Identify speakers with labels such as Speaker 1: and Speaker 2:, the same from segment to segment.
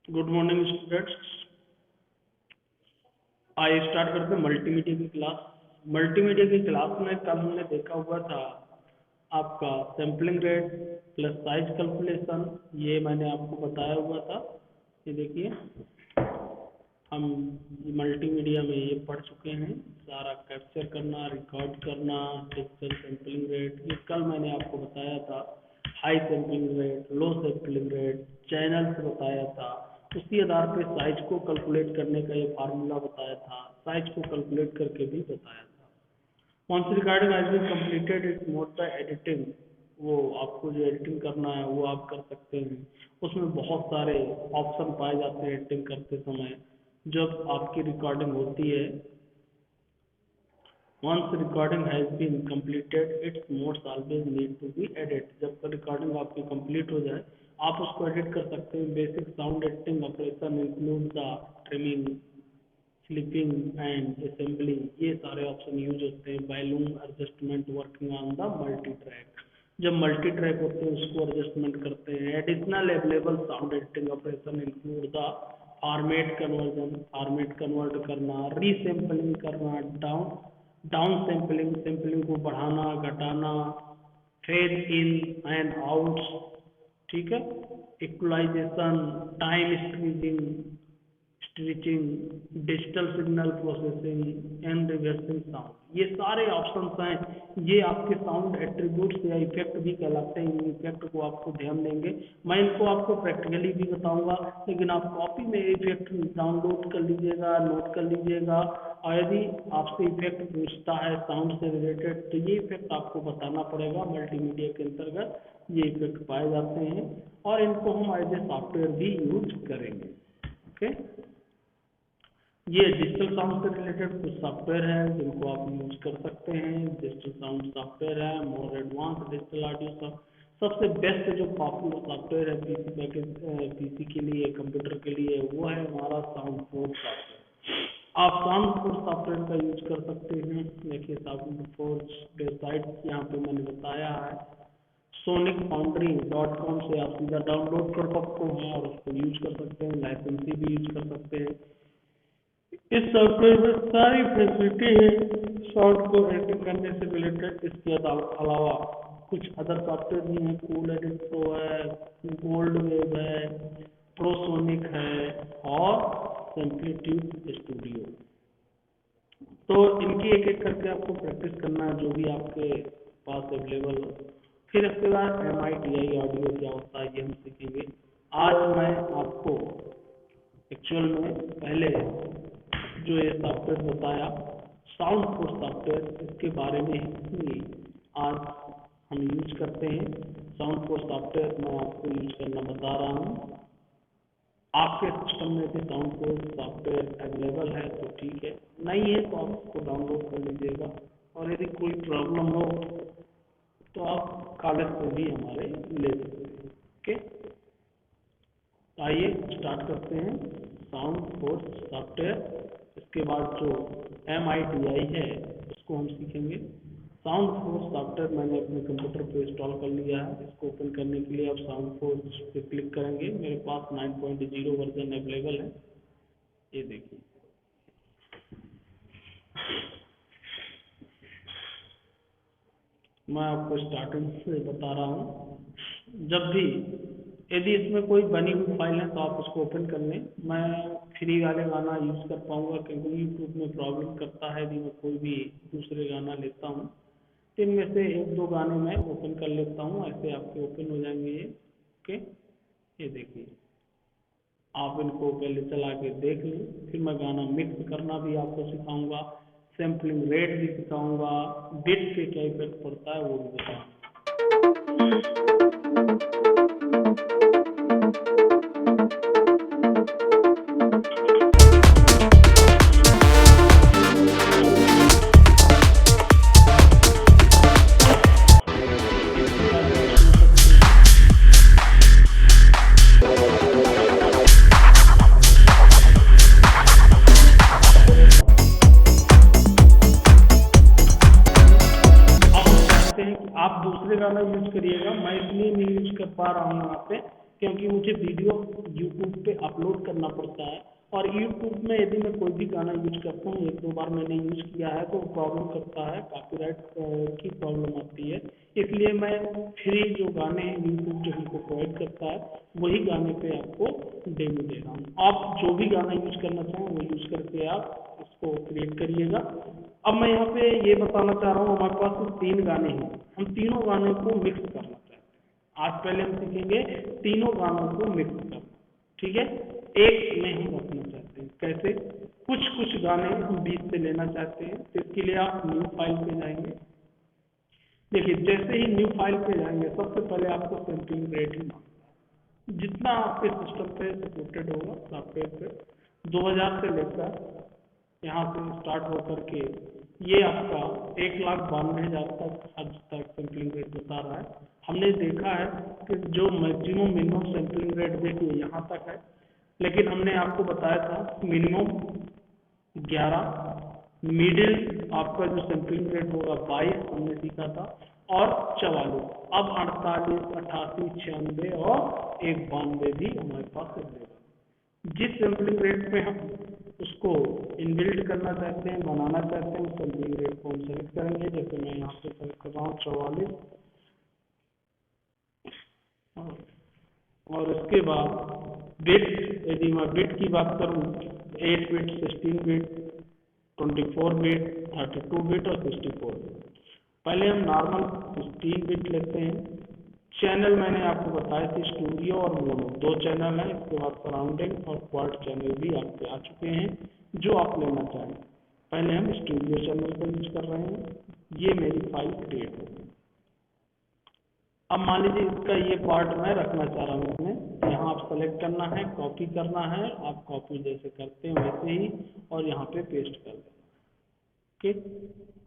Speaker 1: Good morning students. आइए start करते हैं मल्टीमीडिया की क्लास। मल्टीमीडिया की क्लास में कल हमने देखा हुआ था आपका sampling rate plus size calculation. ये मैंने आपको बताया हुआ था। ये देखिए हम मल्टीमीडिया में ये पढ़ चुके हैं, सारा कैप्चर करना, रिकॉर्ड करना, डिजिटल सैम्पलिंग रेट। ये कल मैंने आपको बताया था। हाई सैम्पलिंग रेट, लो सैम्पलिंग रेट, चैनल्स बताया था। उसी आधार पे साइज को कैलकुलेट करने का ये फार्मूला बताया था। साइज को कैलकुलेट करके भी बताया था। Once recording has been completed it's note the editing. वो आपको जो एडिटिंग करना है वो आप कर सकते हैं। उसमें बहुत सारे ऑप्शन पाए जाते हैं एडिटिंग करते समय। जब आपकी रिकॉर्डिंग होती है, once recording has been completed it's notes always need to be edit. जब रिकॉर्डिंग आपकी कंप्लीट हो जाए आप उसको एडिट कर सकते हैं। Basic sound editing operation include the trimming, flipping and assembly. ये सारे ऑप्शन यूज होते हैं। Volume adjustment, working on the multi track. जब मल्टी ट्रैक होते हैं उसको एडजस्टमेंट करते हैं। Additional available sound editing operation include the format conversion, format convert करना, रीसैम्पलिंग करना, डाउन सैम्पलिंग, सैम्पलिंग को बढ़ाना घटाना, फेड इन एंड आउट, ठीक है, equalisation, time squeezing, stretching, digital signal processing and reversing sound. ये सारे ऑप्शंस हैं। ये आपके साउंड एट्रीब्यूट्स या इफेक्ट भी कहलाते हैं। इन इफेक्ट को आपको ध्यान देंगे। मैं इनको आपको प्रैक्टिकली भी बताऊंगा, लेकिन आप कॉपी में इफेक्ट डाउनलोड कर लीजिएगा, नोट कर लीजिएगा। और यदि आपसे इफेक्ट पूछता है साउंड से रिलेटेड तो ये इफेक्ट आपको बताना पड़ेगा। मल्टीमीडिया के अंतर्गत ये इफेक्ट पाए जाते हैं और इनको हम एज ए सॉफ्टवेयर भी यूज करेंगे। ओके, ये डिजिटल साउंड से रिलेटेड कुछ सॉफ्टवेयर है जिनको आप यूज कर सकते हैं। डिजिटल साउंड सॉफ्टवेयर है, मोर एडवांस डिजिटल ऑडियो। सबसे बेस्ट जो पॉपुलर सॉफ्टवेयर है पीसी पैकेज, पीसी के लिए, कंप्यूटर के लिए, वो है हमारा साउंड फोर्स सॉफ्टवेयर। आप साउंड फोर्स सॉफ्टवेयर का यूज कर सकते हैं। देखिए साउंड फोर्स वेबसाइट यहाँ पे मैंने बताया है, sonicfoundry.com से आप सीधा डाउनलोड कर सकते हैं और उसको यूज कर सकते हैं। लाइसेंसी भी यूज कर सकते हैं। इस सॉफ्टवेयर में सारी फैसिलिटी है साउंड को एडिट करने से रिलेटेड। इसके अलावा कुछ अदर सॉफ्टवेयर भी हैं। कूल एडिट प्रो है, गोल्ड वेव है, प्रोसोनिक है और सिंप्लीट्यूड स्टूडियो। तो इनकी एक एक करके आपको प्रैक्टिस करना है जो भी आपके पास अवेलेबल हो। फिर इसके बाद MITI ऑडियो क्या होता है ये हम सीखेंगे। आज मैं आपको एक्चुअल में पहले जो ये सॉफ्टवेयर बताया साउंड फोर्स सॉफ्टवेयर, इसके बारे में ही आज हम यूज करते हैं। साउंड फोर्स सॉफ्टवेयर मैं आपको यूज करना बता रहा हूँ। आपके सिस्टम में भी साउंड फोर्स सॉफ्टवेयर अवेलेबल है तो ठीक है, नहीं है तो आप उसको डाउनलोड कर लीजिएगा। और यदि कोई प्रॉब्लम हो तो आप कॉलेज से भी हमारे ले सकते हैं। ओके, आइए स्टार्ट करते हैं साउंड फोर्स सॉफ्टवेयर। इसके बाद जो MITI है उसको हम सीखेंगे। साउंड फोर्स सॉफ्टवेयर मैंने अपने कंप्यूटर पे इंस्टॉल कर लिया है। इसको ओपन करने के लिए आप साउंड फोर्स पे क्लिक करेंगे। मेरे पास 9.0 वर्जन अवेलेबल है। ये देखिए, मैं आपको स्टार्टिंग से बता रहा हूँ। जब भी यदि इसमें कोई बनी हुई फाइल है तो आप उसको ओपन कर लें। मैं फ्री वाले गाना यूज़ कर पाऊँगा क्योंकि यूट्यूब में प्रॉब्लम करता है यदि मैं कोई भी दूसरे गाना लेता हूँ। तो इनमें से एक दो गाने मैं ओपन कर लेता हूँ, ऐसे आपके ओपन हो जाएंगे ये। ओके, ये देखिए, आप इनको पहले चला के देख लें। फिर मैं गाना मिक्स करना भी आपको सिखाऊंगा, सैम्पलिंग रेट भी सिखाऊंगा, बिट पे क्या इफेक्ट पड़ता है वो भी बताऊंगा। आप दूसरे गाना यूज करिएगा, मैं इसलिए नहीं यूज कर पा रहा हूँ यहाँ पे क्योंकि मुझे वीडियो यूट्यूब पे अपलोड करना पड़ता है, और यूट्यूब में यदि मैं कोई भी गाना यूज करता हूँ, एक दो बार मैंने यूज किया है तो प्रॉब्लम करता है, कॉपीराइट की प्रॉब्लम आती है। इसलिए मैं फ्री जो गाने हैं यूट्यूब जो हमको प्रोवाइड करता है वही गाने पे आपको डेमो दे रहा हूँ। आप जो भी गाना यूज करना चाहें वो यूज करके आप इसको क्रिएट करिएगा। अब मैं यहाँ पे ये बताना चाह रहा हूँ, हमारे पास 3 गाने हैं, हम तीनों गाने को मिक्स करना चाहते हैं। आज पहले हम सीखेंगे तीनों गानों को मिक्स करना, ठीक है, एक में हम रखना चाहते हैं। कैसे? कुछ कुछ गाने हम बीच से लेना चाहते हैं, तो इसके लिए आप न्यू फाइल पे जाएंगे। देखिए, जैसे ही न्यू फाइल पे जाएंगे सबसे पहले आपको सैंपलिंग रेट ही जितना आपके सिस्टम पे सपोर्टेड होगा सॉफ्टवेयर पे 2000 से लेकर यहाँ से स्टार्ट होकर के ये आपका 1,92,000 तक आज तक सैंपलिंग रेट बता रहा है। हमने देखा है कि जो मैक्सिमम मिनिमम सैंपलिंग रेट देखिए यहाँ तक है, लेकिन हमने आपको बताया था मिनिमम 11, मिडिल आपका जो सैंपलिंग रेट होगा 22 हमने सीखा था, और 44, अब 48, 88, 96 और 192 भी हमारे पास अवेलेबल। जिस सैंपलिंग रेट पे हम उसको इनबिल्ड करना चाहते हैं, बनाना चाहते हैं, उस सैंपलिंग रेट को हम सेलेक्ट करेंगे। जैसे मैं यहाँ पे सेलेक्ट कर रहा हूँ 44, और उसके बाद बिट, यदि मैं बिट की बात करूँ 8 बिट, 16 बिट, 24 बिट, 32 बिट और 64 बिट। पहले हम नॉर्मल 16 बिट लेते हैं। चैनल मैंने आपको बताया थी स्टूडियो और मोनो 2 चैनल हैं। इसके बाद सराउंडिंग और क्वाड चैनल भी आपके आ चुके हैं, जो आप लेना चाहें। पहले हम स्टूडियो चैनल को यूज कर रहे हैं। ये मेरी फाइल क्रिएट हो गई। अब मान लीजिए इसका ये पार्ट मैं रखना चाह रहा हूँ इसमें, यहाँ आप सेलेक्ट करना है, कॉपी करना है, आप कॉपी जैसे करते हैं वैसे ही, और यहाँ पे पेस्ट कर देना। ठीक,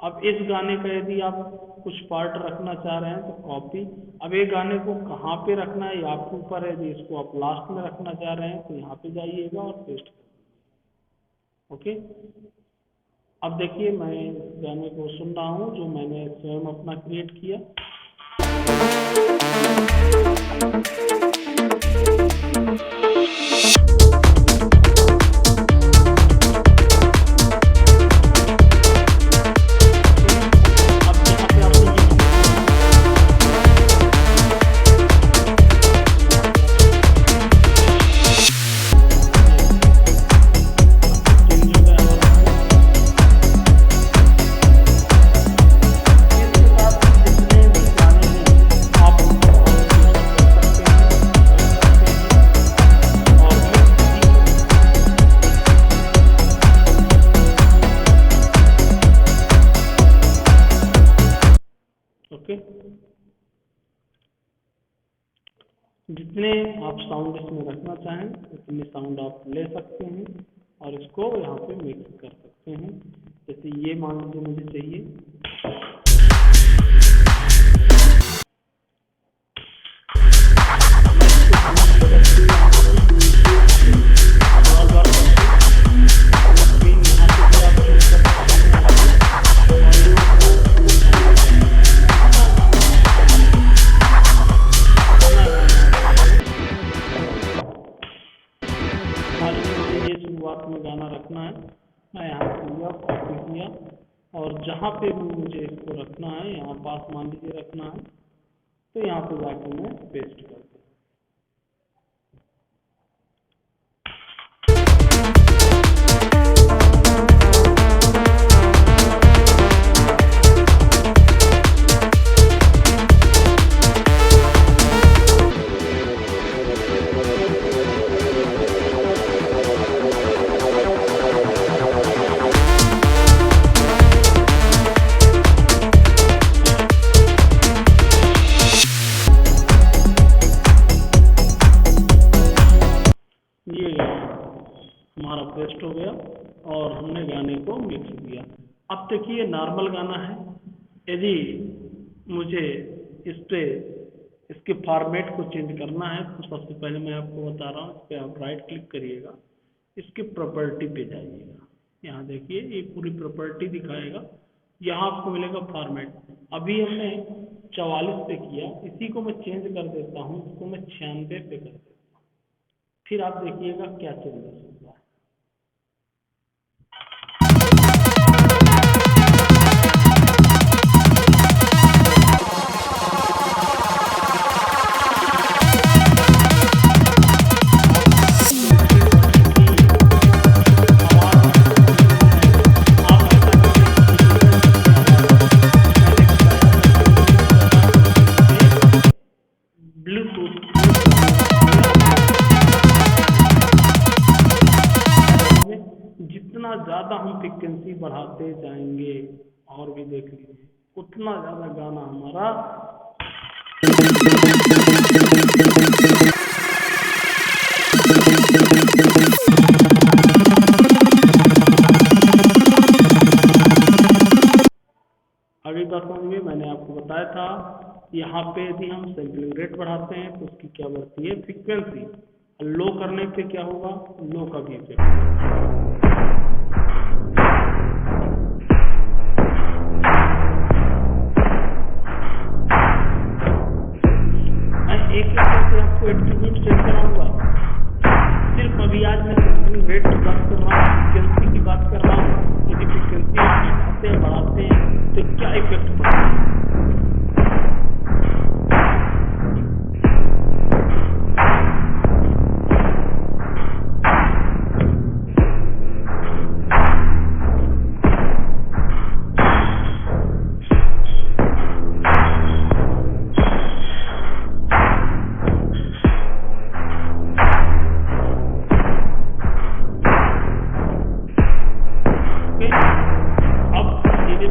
Speaker 1: अब इस गाने का यदि आप कुछ पार्ट रखना चाह रहे हैं तो कॉपी। अब ये गाने को कहाँ पे रखना है ये आपके ऊपर है, यदि इसको आप लास्ट में रखना चाह रहे हैं तो यहाँ पे जाइएगा और पेस्ट कर दीजिएगा। ओके, अब देखिए मैं इस गाने को सुन रहा हूँ जो मैंने स्वयं अपना क्रिएट किया। जितने आप साउंड इसमें रखना चाहें उतने साउंड आप ले सकते हैं और इसको यहाँ पे मिक्स कर सकते हैं। जैसे ये मान लीजिए मुझे चाहिए, शुरुआत में गाना रखना है, मैं यहाँ किया, कॉपी किया, और जहाँ पे भी मुझे इसको रखना है यहाँ पास मान लीजिए रखना है, तो यहाँ पे जाके मैं पेस्ट कर दूँ। हमारा पेस्ट हो गया और हमने गाने को मिक्स किया। अब देखिए नॉर्मल गाना है, यदि मुझे इस पे इसके फॉर्मेट को चेंज करना है तो सबसे पहले मैं आपको बता रहा हूँ, इस पर आप राइट क्लिक करिएगा, इसके प्रॉपर्टी पे जाइएगा। यहाँ देखिए ये पूरी प्रॉपर्टी दिखाएगा, यहाँ आपको मिलेगा फॉर्मेट। अभी हमने 44 पे किया, इसी को मैं चेंज कर देता हूँ, इसको मैं 96 पे कर देता हूँ। फिर आप देखिएगा क्या चेंजेस होगा। ब्लूटूथ जितना ज़्यादा हम फ्रिक्वेंसी बढ़ाते जाएंगे, और भी देख लीजिए, उतना ज़्यादा गाना हमारा अगली बात समझिए, मैंने आपको बताया था यहाँ पे यदि हम सैंपलिंग रेट बढ़ाते हैं तो उसकी क्या बढ़ती है, फ्रीक्वेंसी। लो करने पे क्या होगा, लो का भी इफेक्ट। मैं एक एक करके आपको एट्रीब्यूट चेक कराऊंगा। सिर्फ अभी आज मैं सैंपलिंग रेट की बात कर रहा हूँ, फ्रीक्वेंसी की बात कर रहा हूँ। यदि फ्रीक्वेंसी घटाते हैं बढ़ाते हैं तो क्या इफेक्ट पड़ता है।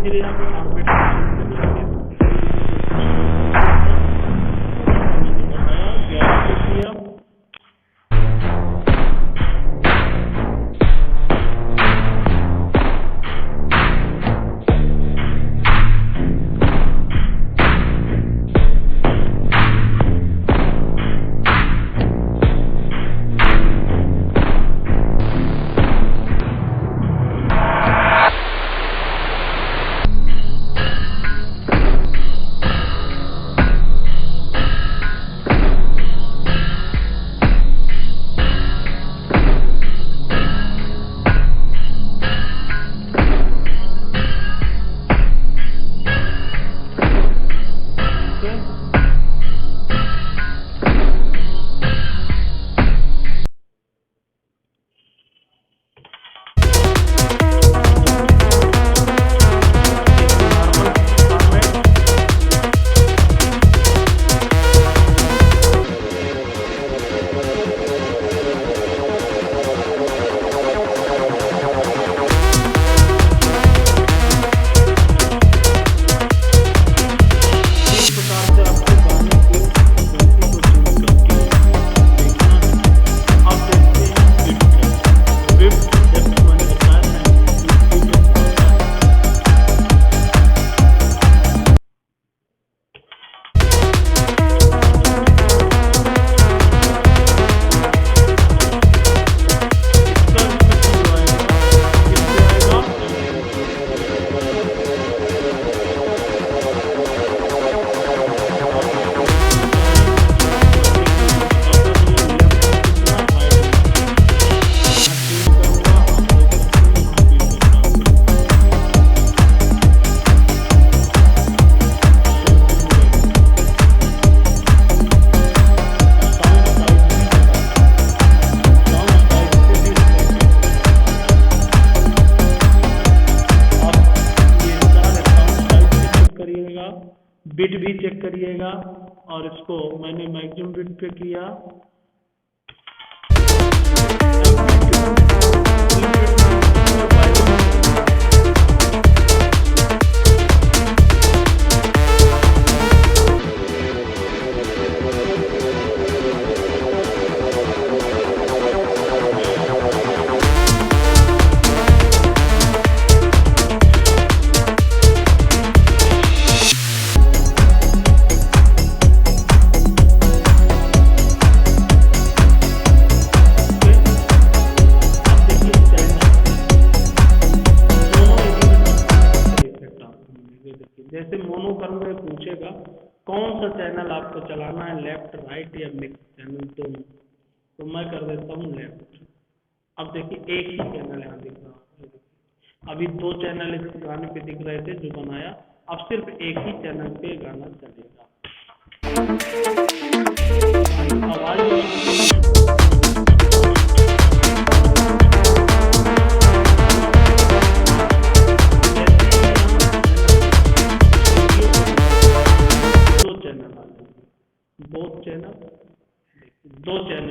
Speaker 1: धीरे आप फॉर्मेट करिए। बिट भी चेक करिएगा, और इसको मैंने मैक्सिमम बिट पे किया। आपको चलाना है लेफ्ट राइट या मिक्स चैनल दोनों, तो मैं कर देता हूँ लेफ्ट। अब देखिए एक ही चैनल यहाँ दिख रहा है, अभी दो चैनल इस गाने पे दिख रहे थे जो बनाया, अब सिर्फ एक ही चैनल पे गाना चलेगा। आवाज दो चैनल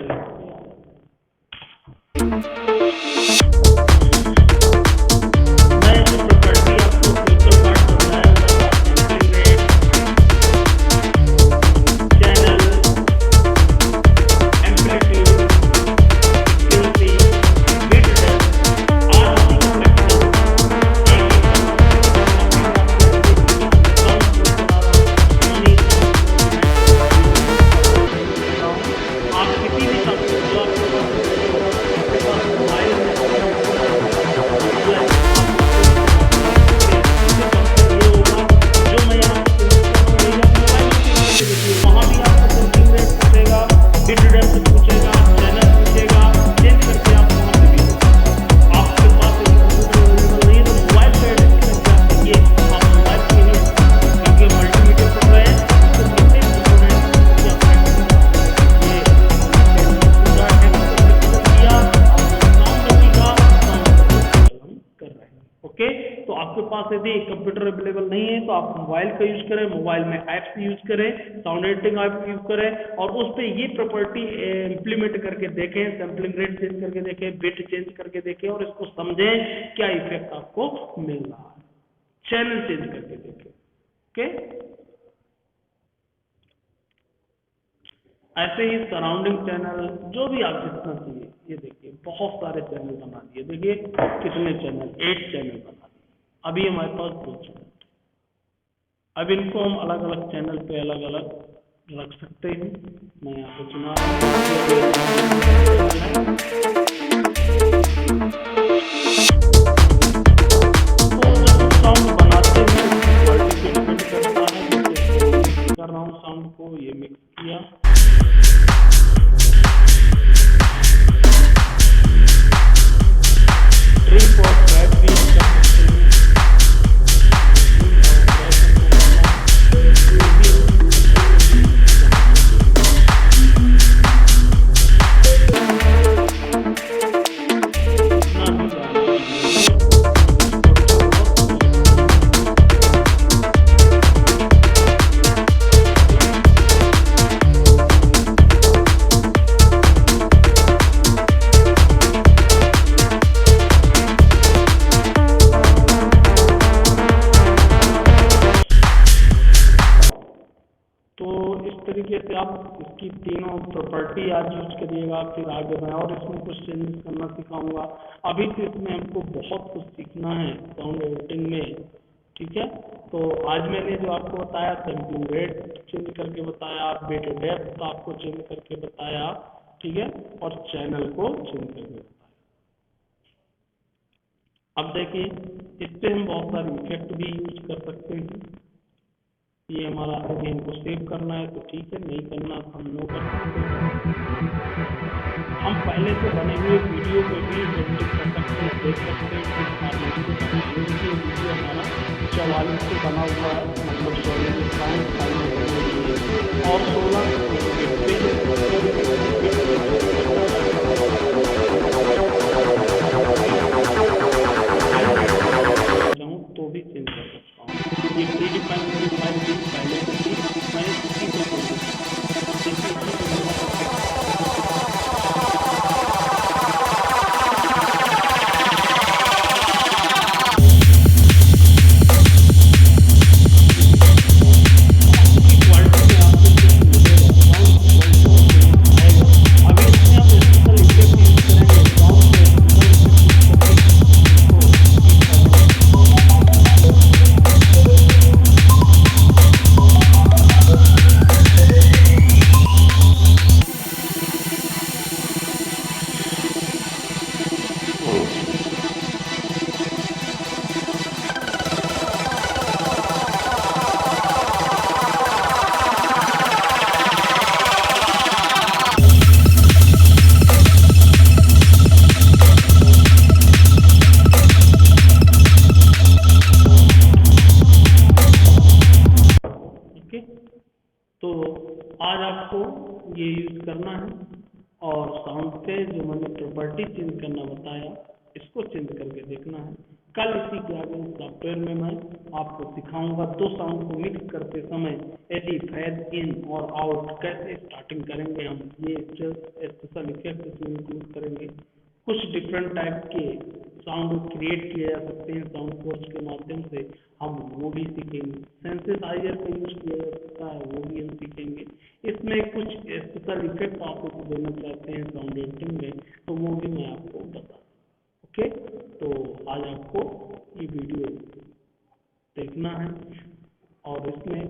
Speaker 1: यदि कंप्यूटर अवेलेबल नहीं है तो आप मोबाइल का यूज करें, मोबाइल में ऐप्स यूज करें, साउंड एडिटिंग ऐप यूज करें और उस पर ये प्रॉपर्टी इंप्लीमेंट करके देखें, सैम्पलिंग रेट चेंज करके देखें, बिट चेंज करके देखें और इसको समझें क्या इफेक्ट आपको मिल रहा है, चैनल चेंज करके देखें। ओके, ऐसे ही सराउंडिंग चैनल जो भी आप जितना चाहिए, ये देखिए बहुत सारे चैनल बना दिए, देखिए कितने चैनल, 8 चैनल बना दिए। अभी हमारे पास 2 चैनल, अब इनको हम अलग अलग चैनल पे अलग अलग रख सकते हैं। मैं यहाँ पे चुना तो जब साउंड बनाते हैं क्वालिटी पे डिपेंड करता है। कर रहा हूँ साउंड को, ये मिक्स किया, ट्रिप और ट्रैक भी कर सकते हैं। तरीके से आप इसकी तीनों प्रॉपर्टी आज यूज करिएगा, फिर आगे मैं और इसमें कुछ चेंजेस करना सिखाऊंगा। अभी तो इसमें हमको बहुत कुछ सीखना है साउंड एडिटिंग में, ठीक है। तो आज मैंने जो आपको बताया सैम्पलिंग रेट चेंज करके बताया, बिट डेप्थ आपको चेंज करके बताया, ठीक है, और चैनल को चेंज करके बताया। अब देखिए इस पे हम बहुत सारे इफेक्ट भी यूज कर सकते हैं। ये हमारा अगर इनको सेव करना है तो ठीक है, नहीं करना तो हम नो कर सकते हैं। हम पहले से बने हुए वीडियो को भी एडिट कर सकते हैं, देख सकते हैं। वीडियो हमारा 44 से बना हुआ है, मतलब 16 और 16 तो भी चेंज कर सकता हूँ। ये प्रीडिफाइंड फाइल पहले से थी, मैंने उसी ये यूज करना है। और साउंड के जो मैंने प्रॉपर्टी चेंज करना बताया, इसको चेंज करके देखना है। कल इसी के आगे सॉफ्टवेयर में मैं आपको सिखाऊंगा दो साउंड को मिक्स करते समय यदि फेज इन और आउट कैसे स्टार्टिंग करेंगे हम, ये स्पेशल इफेक्ट इसमें इंक्लूड करेंगे। कुछ डिफरेंट टाइप के साउंड क्रिएट किए जा सकते हैं साउंड कोर्स के माध्यम से, हम वो भी सीखेंगे। सेंसेसाइजर का यूज किया जा सकता है, वो भी हम सीखेंगे। इसमें कुछ स्पेशल इफेक्ट आप उसको देना चाहते हैं साउंड एडिटिंग में, तो वो भी मैं आपको बता। ओके, तो आज आपको ये वीडियो देखना है और इसमें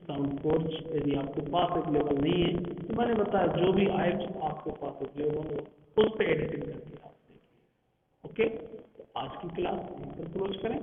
Speaker 1: साउंड कोर्स यदि आपके पास अवेलेबल नहीं है तो मैंने बताया जो भी ऐप्स आपके पास अवेलेबल हो उस पर एडिटिंग करके आप देखिए। ओके, तो आज की क्लास यहीं पर क्लोज करें।